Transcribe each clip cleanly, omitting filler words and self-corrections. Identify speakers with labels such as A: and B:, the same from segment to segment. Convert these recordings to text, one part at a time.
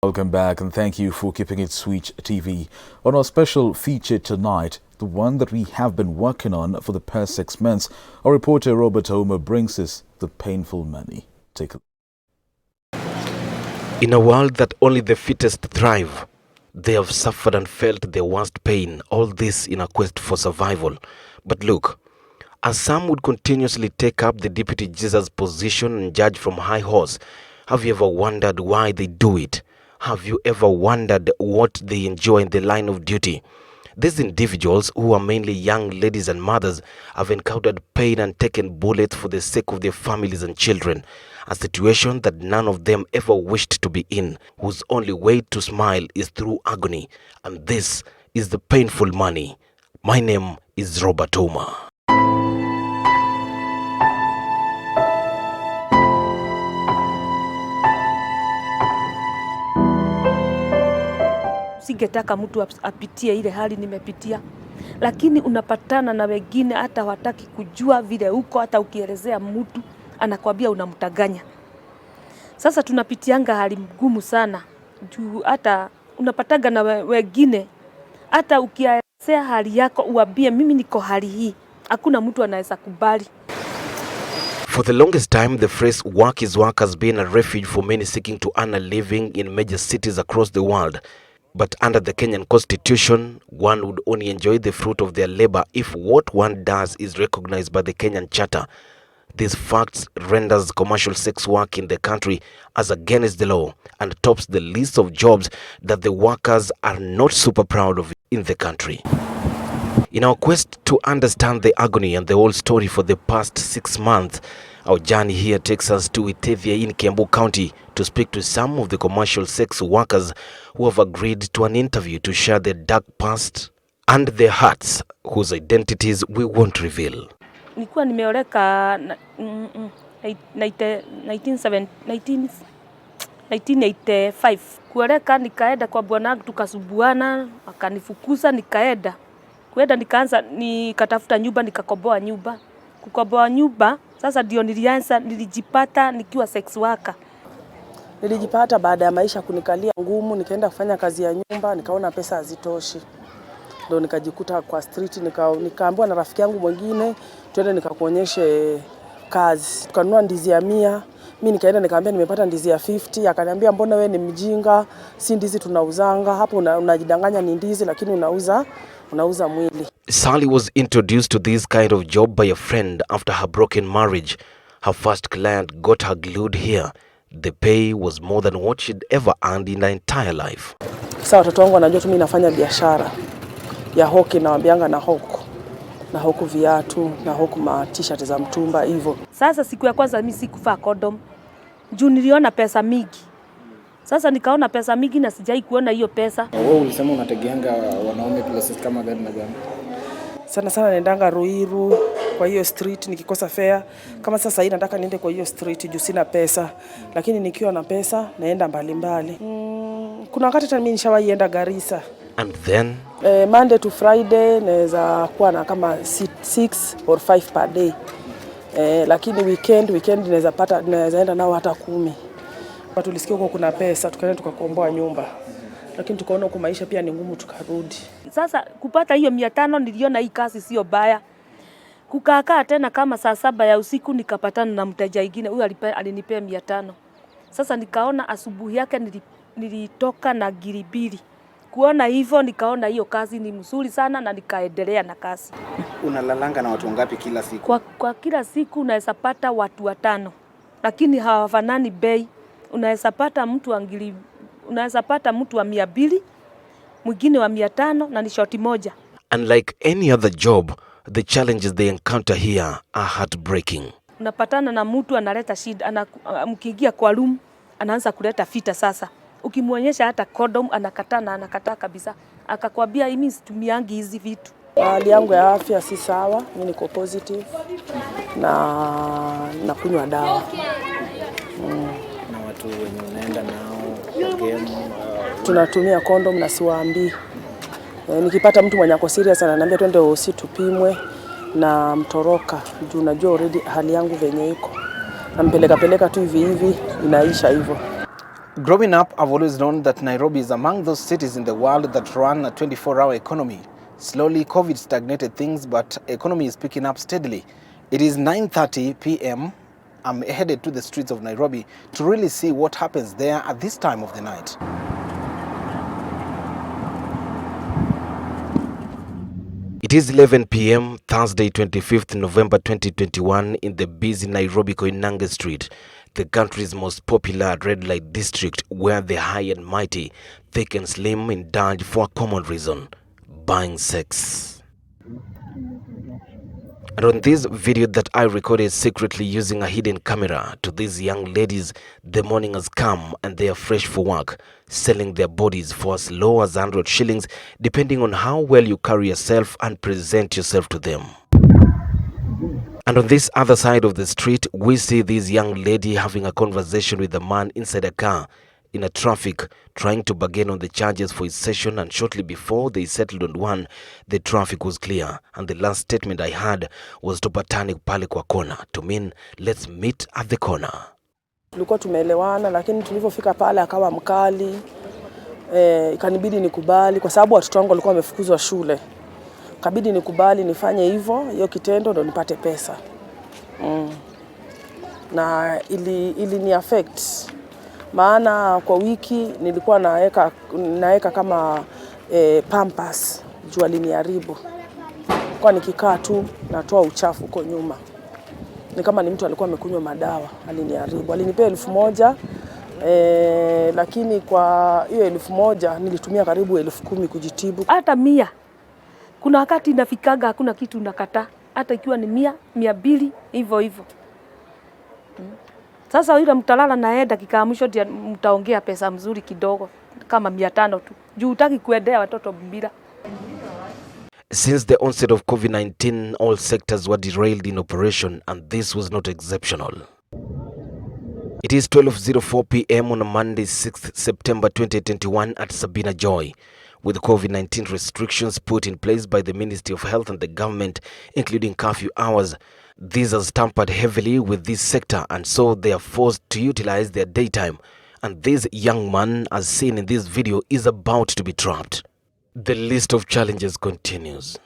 A: Welcome back and thank you for keeping it Switch TV. On our special feature tonight, the one that we have been working on for the past 6 months, our reporter RobertKe brings us the painful money. Take a look.
B: In a world that only the fittest thrive, they have suffered and felt their worst pain, all this in a quest for survival. But look, as some would continuously take up the Deputy Jesus position and judge from high horse, have you ever wondered why they do it? Have you ever wondered what they enjoy in the line of duty? These individuals, who are mainly young ladies and mothers, have encountered pain and taken bullets for the sake of their families and children, a situation that none of them ever wished to be in, whose only way to smile is through agony. And this is the painful money. My name is RobertKe.
C: Singetaka mtu apitie ile hali nimepitia, lakini unapatana na wengine hata wataki kujua vile uko, hata ukielezea mtu anakwambia unamtaganya. Sasa tunapitianga hali ngumu sana, juu hata unapataga na wengine hata ukielezea hali yako uambie mimi niko hali hii, hakuna mtu anaweza kubali.
B: For the longest time, the phrase work is work has been a refuge for many seeking to earn a living in major cities across the world. But under the Kenyan constitution, one would only enjoy the fruit of their labor if what one does is recognized by the Kenyan charter. These facts renders commercial sex work in the country as against the law and tops the list of jobs that the workers are not super proud of in the country. In our quest to understand the agony and the whole story for the past 6 months, our journey here takes us to Ethiopia in Kiambu County to speak to some of the commercial sex workers who have agreed to an interview to share their dark past and their hearts, whose identities we won't reveal.
C: Nilikuwa nimeoleka 1985. Kuoleka nikaenda kwa bwanangu tukasubuana, akanifukuza nikaenda. Kuenda nikaanza nikatafuta nyumba, nikakoboa nyumba. Kukoboa nyumba sasa ndio nilijipata nikiwa sex worker.
D: Nilijipata baada ya maisha kunikalia ngumu, nikaenda kufanya kazi ya nyumba, nikaona pesa hazitoshi. Ndio nikajikuta kwa street, nikaambiwa na rafiki yangu mwingine, twende nikakuonyeshe kazi. Tukanunua ndizi ya 100, mimi nikaenda nikaambia nimepata ndizi ya 50, akaniambia mbona wewe ni mjinga, si ndizi tunauzanga, hapo unajidanganya ni ndizi lakini unauza mwili.
B: Sally was introduced to this kind of job by a friend after her broken marriage. Her first client got her glued here. The pay was more than what she'd ever earned in her entire life.
D: Sasa watoto wangu wanajua tu mimi nafanya biashara ya hoki, na waambianga na hoku viatu, na hoku ma t-shirt za mtumba hivyo.
C: Sasa siku ya kwanza mimi sikuvaa condom. Juu niliona pesa mingi. Sasa nikaona pesa mingi na sijai kuona hiyo pesa.
E: Wewe ulisema unategeanga wanaume places kama gani na gani?
D: Sana naendanga Ruiru kwa hiyo street nikikosa fare. Kama sasa hivi nataka niende kwa hiyo street juu sina pesa, lakini nikiwa na pesa naenda mbali. Kuna wakati hata mimi nishawahi enda Garissa.
B: And then
D: Monday to Friday naweza kuwa na kama 6 or 5 per day. Lakini weekend naweza enda nao hata 10. Watu tulisikia huko kuna pesa, tukaenda tukakomboa nyumba. Lakini tukaona huko maisha pia ni ngumu, tukarudi.
C: Sasa kupata hiyo 500 niliona hii kazi sio baya. Kukaa tena kama saa 7 ya usiku nikapatana na mteja mwingine, huyu alinipea 500. Sasa nikaona asubuhi yake nilitoka na giribili. Kuona hivyo nikaona hiyo kazi ni mzuri sana na nikaendelea na kazi.
E: Unalalanga na watu wangapi kila siku?
C: Kwa kila siku unaweza pata watu 5. Lakini hawafanani bei. Unaweza pata mtu wa 200, mwingine wa 500 na ni shoti moja.
B: Unlike any other job, the challenges they encounter here are heartbreaking.
C: Unapatana na mtu analeta shida, mkiingia kwa room anaanza kuleta vita sasa. Ukimuonyesha hata condom anakataa kabisa. Akakwambia mimi situmiangi hizi vitu.
D: Hali yangu ya afya si sawa, mimi niko positive na kunywa dawa.
E: Na watu wenye unaenda nao game
D: tunatumia condom na siwaambii. Nikipata mtu mwenye ako serious ananiambia twende hosi tupimwe na mtoroka. Juu unajua already hali yangu venye iko. Nampeleka tu hivi inaisha hivyo.
F: Growing up, I've always known that Nairobi is among those cities in the world that run a 24-hour economy. Slowly, COVID stagnated things, but economy is picking up steadily. It is 9:30 p.m. I'm headed to the streets of Nairobi to really see what happens there at this time of the night.
B: It is 11 p.m. Thursday, 25th November 2021 in the busy Nairobi Koinange Street, the country's most popular red light district, where the high and mighty, thick and slim indulge for a common reason: buying sex. And on this video that I recorded secretly using a hidden camera, to these young ladies, the morning has come and they are fresh for work, selling their bodies for as low as 100 shillings, depending on how well you carry yourself and present yourself to them. And on this other side of the street, we see this young lady having a conversation with a man inside a car in a traffic, trying to bargain on the charges for his session, and shortly before they settled on one, the traffic was clear, and the last statement I had was tupatane pale kwa kona, to mean let's meet at the corner.
D: Tulikuwa tumeelewana, lakini tulipofika pale akawa mkali. Ikanibidi nikubali kwa sababu watoto wangu walikuwa wamefukuzwa shule. Kabidi nikubali nifanye hivyo, hiyo kitendo ndo nipate pesa. Na ili ni affect. Maana kwa wiki nilikuwa naeka kama Pampers, juu aliniharibu. Kwa nikikaa tu natoa uchafu huko nyuma. Ni kama ni mtu alikuwa amekunywa madawa, aliniharibu. Alinipea 1,000, lakini kwa hiyo 1,000 nilitumia karibu 10,000 kujitibu.
C: Hata 100. Kuna wakati inafikaga hakuna kitu unakataa, hata ikiwa ni 100, 200, hivyo hivyo. Sasa yule mtalala na yeye dakika ya mwisho ndio mtaongea pesa mzuri kidogo kama 500 tu. Juu hutaki kuendea watoto bila.
B: Since the onset of COVID-19, all sectors were derailed in operation, and this was not exceptional. It is 12:04 p.m. on a Monday, 6th September 2021 at Sabina Joy, with COVID-19 restrictions put in place by the Ministry of Health and the government, including curfew hours. These are tampered heavily with this sector, and so they are forced to utilize their daytime. And this young man, as seen in this video, is about to be trapped. The list of challenges continues.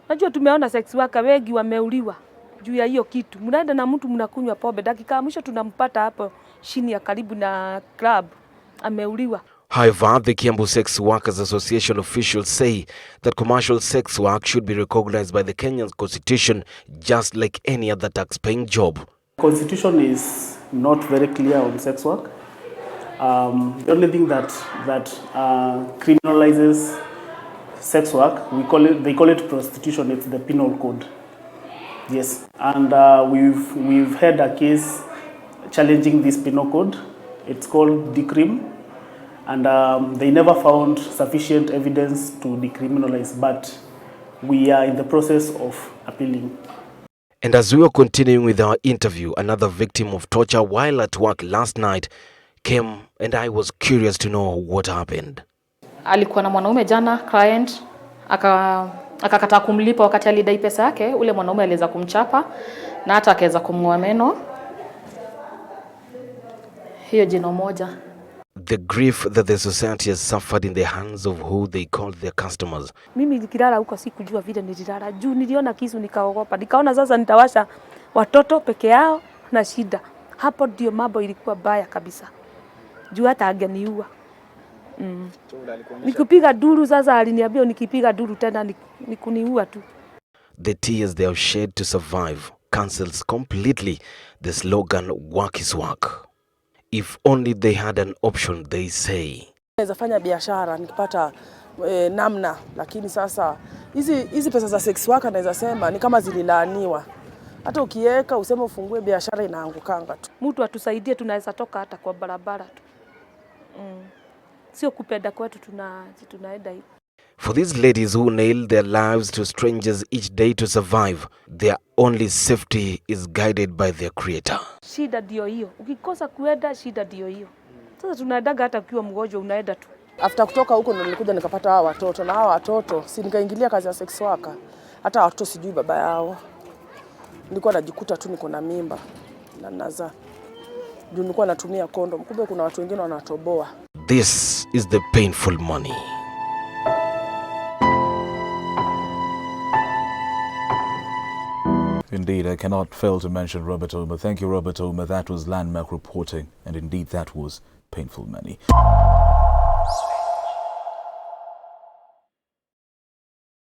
C: Najua tumeona sex worker wengi wameuliwa juu ya hiyo kitu. Mnaenda na mtu mnakunywa pombe, dakika ya mwisho tunampata hapo chini ya karibu na club ameuliwa. However, the Kiambu Sex Workers Association officials say that commercial sex work should be recognized by the Kenyan Constitution just like any other tax-paying job.
G: The Constitution is not very clear on sex work. The only thing that criminalizes sex work, they call it prostitution. It's the penal code. Yes, and we've had a case challenging this penal code. It's called decrim. And they never found sufficient evidence to decriminalize, but we are in the process of appealing.
B: And as we were continuing with our interview, another victim of torture while at work last night came, and I was curious to know what happened.
H: Alikuwa na mwanaume jana, client, akakataa kumlipa wakati alidai pesa yake. Ule mwanaume aliweza kumchapa na hata akaweza kumng'oa meno. Hiyo jino moja.
B: The grief that the society has suffered in the hands of who they called their customers.
C: Mimi nikilala huko sikujua vile nililala. Juu niliona kisu nikaogopa. Nikaona sasa nitawasha watoto peke yao na shida. Hapo ndio mambo ilikuwa baya kabisa. Juu hata angeniua. Nikipiga duru sasa aliniambia nikipiga duru tena nikuniua tu.
B: The tears they have shed to survive cancels completely the slogan work is work. If only they had an option, they say.
D: Naweza fanya biashara nikipata namna, lakini sasa hizi pesa za sex worker naweza sema ni kama zililaaniwa. Hata ukiweka useme ufungue biashara inaangukanga tu.
C: Mtu atusaidie, tunaweza toka hata kwa barabara tu. Sio kupenda kwetu tunaenda hivi.
B: For these ladies who nail their lives to strangers each day to survive, their only safety is guided by their creator.
C: Shida ndio hiyo. Ukikosa kuenda, shida ndio hiyo. Sasa tunaendaga hata ukiwa mgonjwa unaenda tu.
D: After kutoka huko ndo nilikuja nikapata hawa watoto, na hawa watoto si nikaingilia kazi ya sex worker. Hata watoto sijui baba yao. Nilikuwa najikuta tu niko na mimba na nazaa. juu nilikuwa natumia condom. Kumbe kuna watu wengine wanatoboa.
B: This is the painful money.
A: Indeed, I cannot fail to mention Robert Omer. Thank you, Robert Omer. That was Landmark reporting, and indeed that was painful money.